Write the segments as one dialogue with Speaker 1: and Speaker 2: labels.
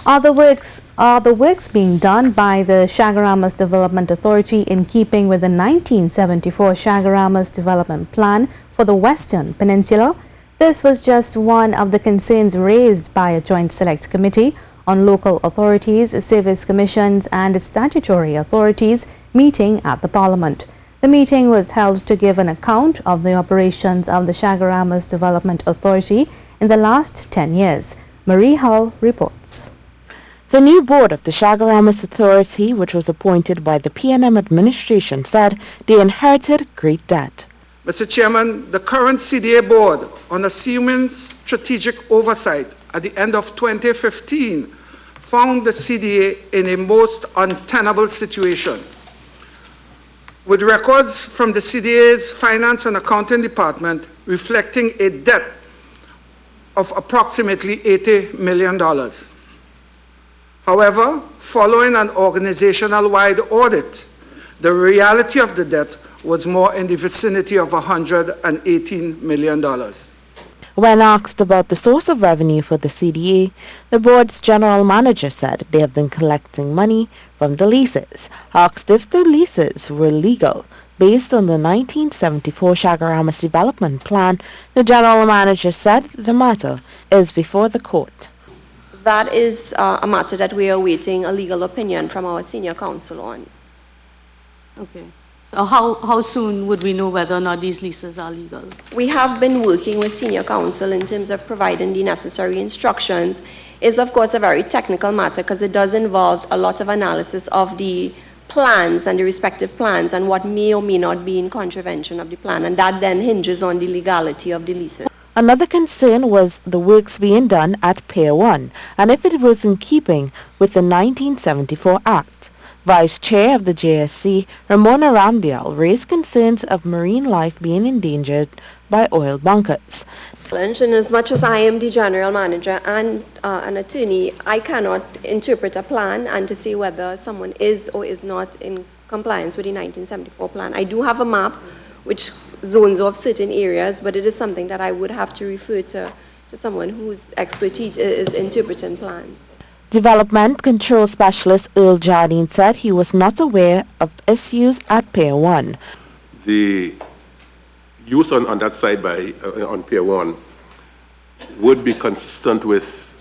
Speaker 1: Are the works being done by the Chaguaramas Development Authority in keeping with the 1974 Chaguaramas Development Plan for the Western Peninsula? This was just one of the concerns raised by a joint select committee on local authorities, service commissions and statutory authorities meeting at the Parliament. The meeting was held to give an account of the operations of the Chaguaramas Development Authority in the last 10 years. Marie Hull reports.
Speaker 2: The new board of the Chaguaramas Authority, which was appointed by the PNM administration, said they inherited great debt.
Speaker 3: Mr. Chairman, the current CDA board, on assuming strategic oversight at the end of 2015, found the CDA in a most untenable situation. With records from the CDA's Finance and Accounting Department reflecting a debt of approximately $80 million. However, following an organizational-wide audit, the reality of the debt was more in the vicinity of $118 million.
Speaker 2: When asked about the source of revenue for the CDA, the board's general manager said they have been collecting money from the leases. Asked if the leases were legal based on the 1974 Chaguaramas Development Plan, the general manager said the matter is before the court.
Speaker 4: That is a matter that we are awaiting a legal opinion from our senior counsel on.
Speaker 5: Okay. So how soon would we know whether or not these leases are legal?
Speaker 4: We have been working with senior counsel in terms of providing the necessary instructions. It's of course a very technical matter because it does involve a lot of analysis of the plans and the respective plans and what may or may not be in contravention of the plan, and that then hinges on the legality of the leases.
Speaker 2: Another concern was the works being done at Pier 1 and if it was in keeping with the 1974 Act. Vice Chair of the JSC, Ramona Ramdial, raised concerns of marine life being endangered by oil bunkers.
Speaker 4: And as much as I am the general manager and an attorney, I cannot interpret a plan and to see whether someone is or is not in compliance with the 1974 plan. I do have a map which zones off certain areas, but it is something that I would have to refer to someone whose expertise is interpreting plans.
Speaker 2: Development Control Specialist Earl Jardine said he was not aware of issues at Pier 1.
Speaker 6: The use on that side on Pier 1 would be consistent with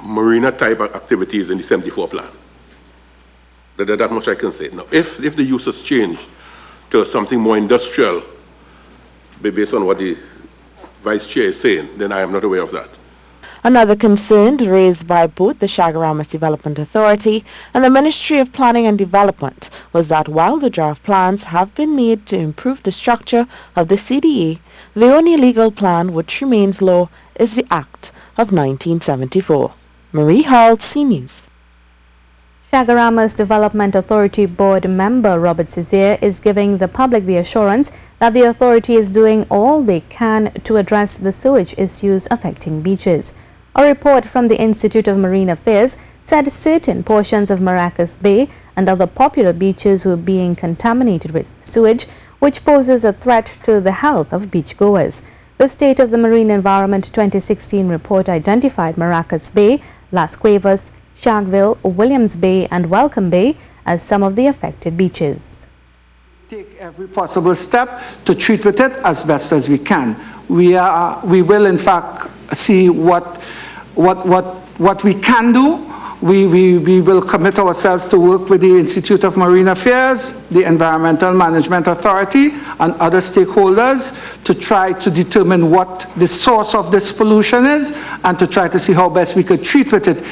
Speaker 6: marina type activities in the 74 plan. That much I can say. Now, if the use has changed to something more industrial, based on what the Vice Chair is saying, then I am not aware of that.
Speaker 2: Another concern raised by both the Chaguaramas Development Authority and the Ministry of Planning and Development was that while the draft plans have been made to improve the structure of the CDA, the only legal plan which remains law is the Act of 1974. Marie Hull, CNews.
Speaker 1: Chaguaramas Development Authority Board member Robert Cizere is giving the public the assurance that the authority is doing all they can to address the sewage issues affecting beaches. A report from the Institute of Marine Affairs said certain portions of Maracas Bay and other popular beaches were being contaminated with sewage, which poses a threat to the health of beachgoers. The State of the Marine Environment 2016 report identified Maracas Bay, Las Cuevas, Sharkville, Williams Bay and Welcome Bay as some of the affected beaches.
Speaker 3: Take every possible step to treat with it as best as we can. We will in fact see what we can do. We will commit ourselves to work with the Institute of Marine Affairs, the Environmental Management Authority and other stakeholders to try to determine what the source of this pollution is and to try to see how best we could treat with it.